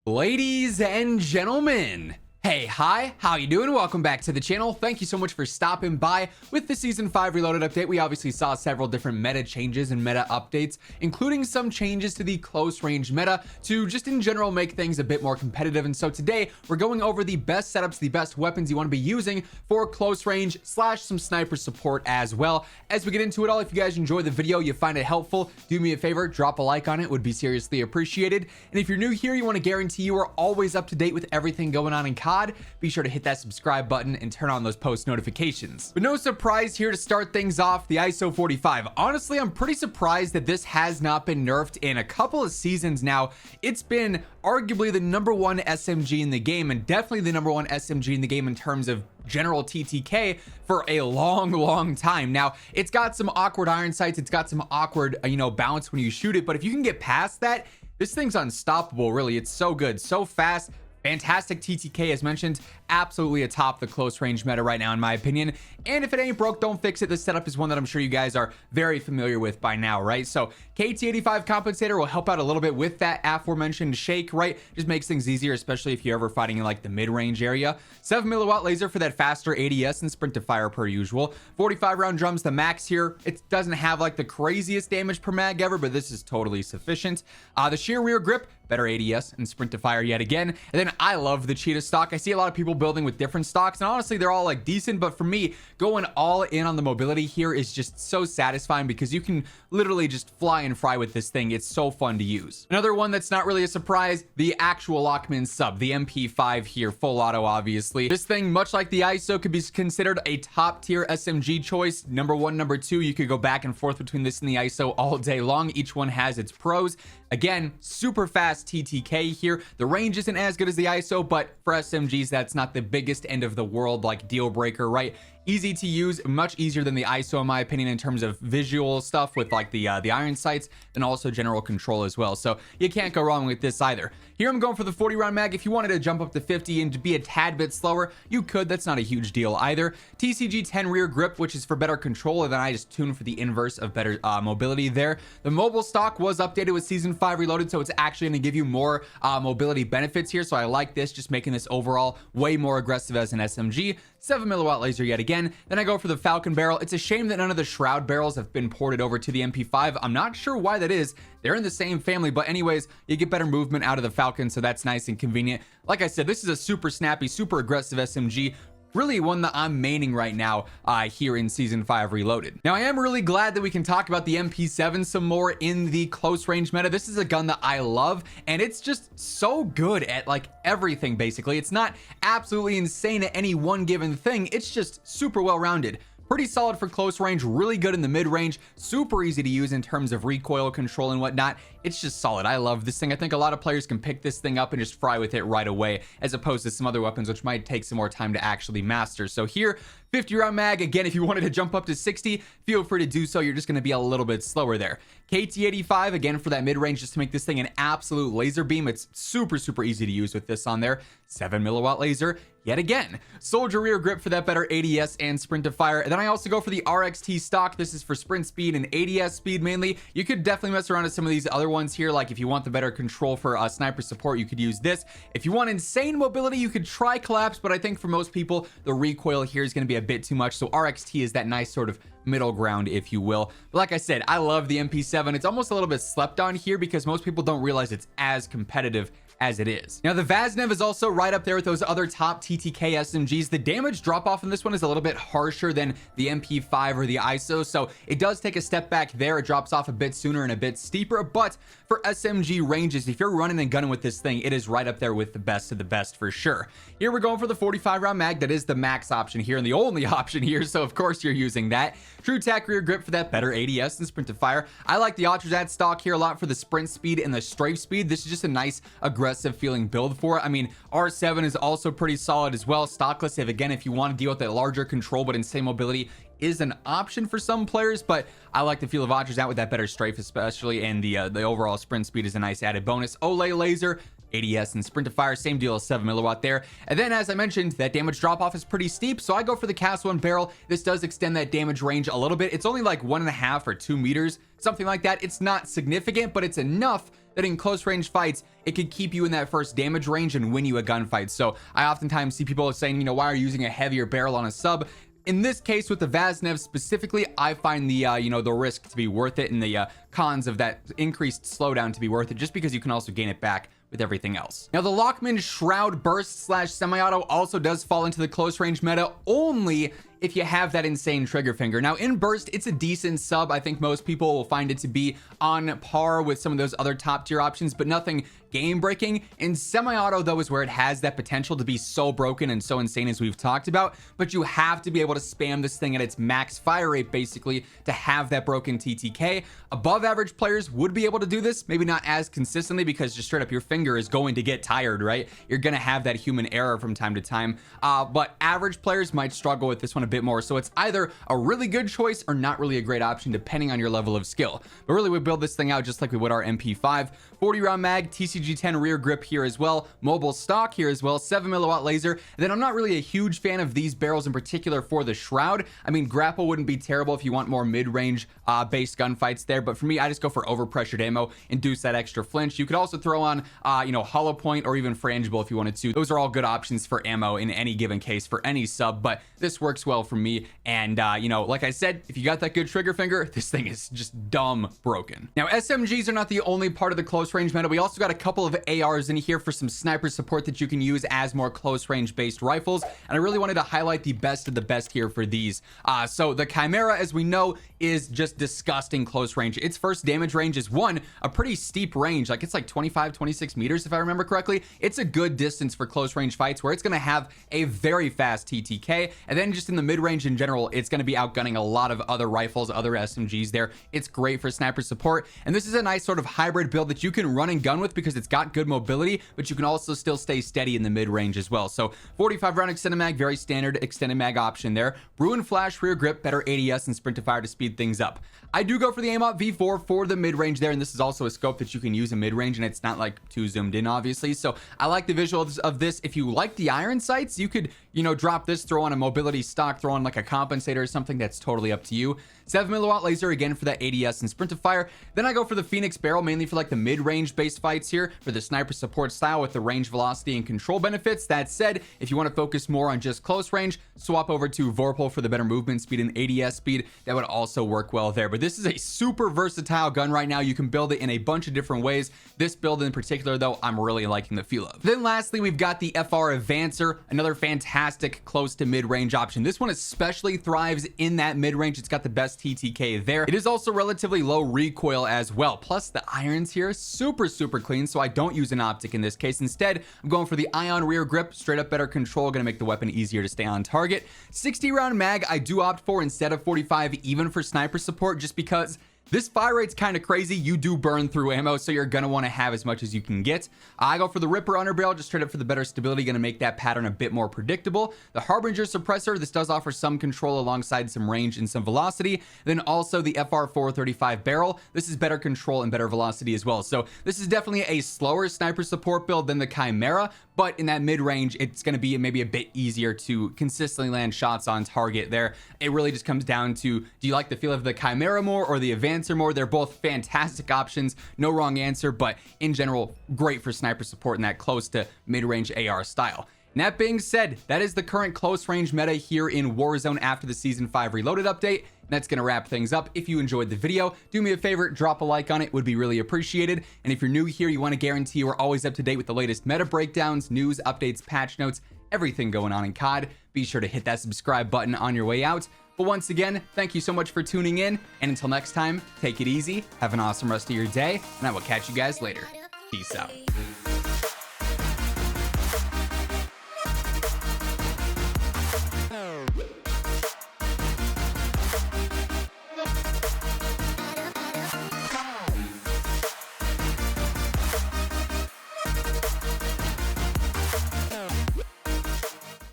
Ladies and gentlemen, hey, hi, how you doing? Welcome back to the channel. Thank you so much for stopping by. With the Season 5 Reloaded update, we obviously saw several different meta changes and meta updates, including some changes to the close range meta to just in general make things a bit more competitive. And so today, we're going over the best setups, the best weapons you want to be using for close range / some sniper support as well. As we get into it all, if you guys enjoy the video, you find it helpful, do me a favor, drop a like on it, would be seriously appreciated. And if you're new here, you want to guarantee you are always up to date with everything going on in COD, be sure to hit that subscribe button and turn on those post notifications. But no surprise here to start things off, the ISO 45. Honestly, I'm pretty surprised that this has not been nerfed in a couple of seasons now. It's been arguably the #1 SMG in the game, and definitely the #1 SMG in the game in terms of general TTK for a long time. Now, it's got some awkward iron sights, it's got some awkward bounce when you shoot it, but if you can get past that, this thing's unstoppable. Really, it's so good, so fast. Fantastic TTK, as mentioned, absolutely atop the close range meta right now in my opinion. And if it ain't broke, don't fix it. This setup is one that I'm sure you guys are very familiar with by now, right? So KT85 compensator will help out a little bit with that aforementioned shake, right? Just makes things easier, especially if you're ever fighting in like the mid-range area. 7 milliwatt laser for that faster ADS and sprint to fire per usual. 45 round drums, the max here. It doesn't have like the craziest damage per mag ever, but this is totally sufficient. The sheer rear grip, better ADS and sprint to fire yet again. And then I love the cheetah stock. I see a lot of people building with different stocks, and honestly they're all like decent, but for me, going all in on the mobility here is just so satisfying because you can literally just fly and fry with this thing. It's so fun to use. Another one that's not really a surprise, the actual Lachmann sub, the MP5 here, full auto obviously. This thing, much like the ISO, could be considered a top tier SMG choice. #1, #2, you could go back and forth between this and the ISO all day long. Each one has its pros. Again, super fast TTK here. The range isn't as good as the ISO, but for SMGs, that's not the biggest end of the world like deal breaker, right? Easy to use, much easier than the ISO in my opinion in terms of visual stuff with like the iron sights, and also general control as well. So you can't go wrong with this either. Here I'm going for the 40 round mag. If you wanted to jump up to 50 and to be a tad bit slower, you could. That's not a huge deal either. TCG 10 rear grip, which is for better control, and then I just tuned for the inverse of better mobility there. The mobile stock was updated with Season 5 Reloaded, so it's actually going to give you more mobility benefits here. So I like this, just making this overall way more aggressive as an SMG. 7 milliwatt laser yet again. Then I go for the Falcon barrel. It's a shame that none of the Shroud barrels have been ported over to the MP5. I'm not sure why that is. They're in the same family, but anyways, you get better movement out of the Falcon, so that's nice and convenient. Like I said, this is a super snappy, super aggressive SMG. Really one that I'm maining right now here in Season 5 Reloaded. Now, I am really glad that we can talk about the MP7 some more in the close range meta. This is a gun that I love, and it's just so good at like everything, basically. It's not absolutely insane at any one given thing. It's just super well-rounded. Pretty solid for close range, really good in the mid range, super easy to use in terms of recoil control and whatnot. It's just solid. I love this thing. I think a lot of players can pick this thing up and just fry with it right away, as opposed to some other weapons which might take some more time to actually master. So here, 50 round mag. Again, if you wanted to jump up to 60, feel free to do so. You're just going to be a little bit slower there. KT85, again, for that mid range, just to make this thing an absolute laser beam. It's super easy to use with this on there. 7 milliwatt laser yet again. Soldier rear grip for that better ADS and sprint to fire. And then I also go for the RXT stock. This is for sprint speed and ADS speed mainly. You could definitely mess around with some of these other ones here, like if you want the better control for sniper support, you could use this. If you want insane mobility, you could try collapse, but I think for most people, the recoil here is going to be a bit too much. So RXT is that nice sort of middle ground, if you will. But like I said, I love the MP7. It's almost a little bit slept on here because most people don't realize it's as competitive as it is. Now, the Vaznev is also right up there with those other top TTK SMGs. The damage drop off in this one is a little bit harsher than the MP5 or the ISO, so it does take a step back there. It drops off a bit sooner and a bit steeper, but for SMG ranges, if you're running and gunning with this thing, it is right up there with the best of the best for sure. Here we're going for the 45 round mag. That is the max option here and the only option here, so of course you're using that. True tack rear grip for that better ADS and sprint to fire. I like the Ultrazat stock here a lot for the sprint speed and the strafe speed. This is just a nice aggressive feeling build for it. I mean, R7 is also pretty solid as well. Stockless, if you want to deal with that larger control but insane mobility, is an option for some players, but I like the feel of Ultrazat with that better strafe especially, and the overall sprint speed is a nice added bonus. Olay laser, ADS and sprint to fire, same deal as 7 milliwatt there. And then, as I mentioned, that damage drop off is pretty steep, so I go for the cast one barrel. This does extend that damage range a little bit. It's only like 1.5 or 2 meters, something like that. It's not significant, but it's enough that in close range fights, it could keep you in that first damage range and win you a gunfight. So I oftentimes see people saying, you know, why are you using a heavier barrel on a sub? In this case with the Vaznev specifically, I find the you know, the risk to be worth it, and the cons of that increased slowdown to be worth it, just because you can also gain it back with everything else. Now the Lachmann Shroud burst slash semi-auto also does fall into the close range meta only if you have that insane trigger finger. Now in burst, it's a decent sub. I think most people will find it to be on par with some of those other top tier options, but nothing game breaking. And semi-auto though is where it has that potential to be so broken and so insane as we've talked about, but you have to be able to spam this thing at its max fire rate basically to have that broken TTK. Above average players would be able to do this, maybe not as consistently, because just straight up your finger is going to get tired, right? You're gonna have that human error from time to time, but average players might struggle with this one a bit more. So it's either a really good choice or not really a great option depending on your level of skill. But really we build this thing out just like we would our MP5. 40 round mag, TCG10 rear grip here as well, mobile stock here as well, 7 milliwatt laser. And then I'm not really a huge fan of these barrels in particular for the Shroud. I mean, grapple wouldn't be terrible if you want more mid-range based gunfights there, but for me, I just go for overpressured ammo, induce that extra flinch. You could also throw on you know, hollow point or even frangible if you wanted to. Those are all good options for ammo in any given case for any sub, but this works well for me. And you know, like I said, if you got that good trigger finger, this thing is just dumb broken. Now SMGs are not the only part of the close range meta. We also got a couple of ARs in here for some sniper support that you can use as more close range based rifles, and I really wanted to highlight the best of the best here for these. So the Chimera, as we know, is just disgusting close range. Its first damage range is a pretty steep range, like it's like 25-26 meters if I remember correctly. It's a good distance for close range fights where it's going to have a very fast TTK, and then just in the mid range in general, it's going to be outgunning a lot of other rifles, other SMGs there. It's great for sniper support, and this is a nice sort of hybrid build that you can run and gun with because it's got good mobility, but you can also still stay steady in the mid range as well. So 45 round extended mag, very standard extended mag option there. Bruin flash rear grip, better ADS and sprint to fire to speed things up. I do go for the aim-up V4 for the mid range there, and this is also a scope that you can use in mid range, and it's not like too zoomed in obviously. So I like the visuals of this. If you like the iron sights, you could, you know, drop this, throw on a mobility stock, throw on like a compensator or something. That's totally up to you. 7 milliwatt laser again for that ADS and sprint to fire. Then I go for the Phoenix barrel mainly for like the mid-range based fights here for the sniper support style with the range, velocity, and control benefits. That said, if you want to focus more on just close range, swap over to Vorpal for the better movement speed and ADS speed. That would also work well there. But this is a super versatile gun right now. You can build it in a bunch of different ways. This build in particular though, I'm really liking the feel of. Then lastly, we've got the FR Avancer, another fantastic close to mid-range option. This one especially thrives in that mid-range. It's got the best TTK there. It is also relatively low recoil as well. Plus the irons here, super clean, so I don't use an optic in this case. Instead, I'm going for the ion rear grip, straight up better control, gonna make the weapon easier to stay on target. 60 round mag I do opt for instead of 45 even for sniper support, just because this fire rate's kind of crazy. You do burn through ammo, so you're gonna want to have as much as you can get. I go for the Ripper underbarrel, just straight up for the better stability, gonna make that pattern a bit more predictable. The Harbinger suppressor, this does offer some control alongside some range and some velocity. Then also the FR 435 barrel, this is better control and better velocity as well. So this is definitely a slower sniper support build than the Chimera, but in that mid-range, it's going to be maybe a bit easier to consistently land shots on target there. It really just comes down to, do you like the feel of the Chimera more or the Avancer more? They're both fantastic options, no wrong answer, but in general, great for sniper support in that close to mid-range AR style. And that being said, that is the current close range meta here in Warzone after the Season 5 Reloaded update. That's going to wrap things up. If you enjoyed the video, do me a favor, drop a like on it, would be really appreciated. And if you're new here, you want to guarantee we're always up to date with the latest meta breakdowns, news, updates, patch notes, everything going on in COD. Be sure to hit that subscribe button on your way out. But once again, thank you so much for tuning in. And until next time, take it easy, have an awesome rest of your day, and I will catch you guys later. Peace out.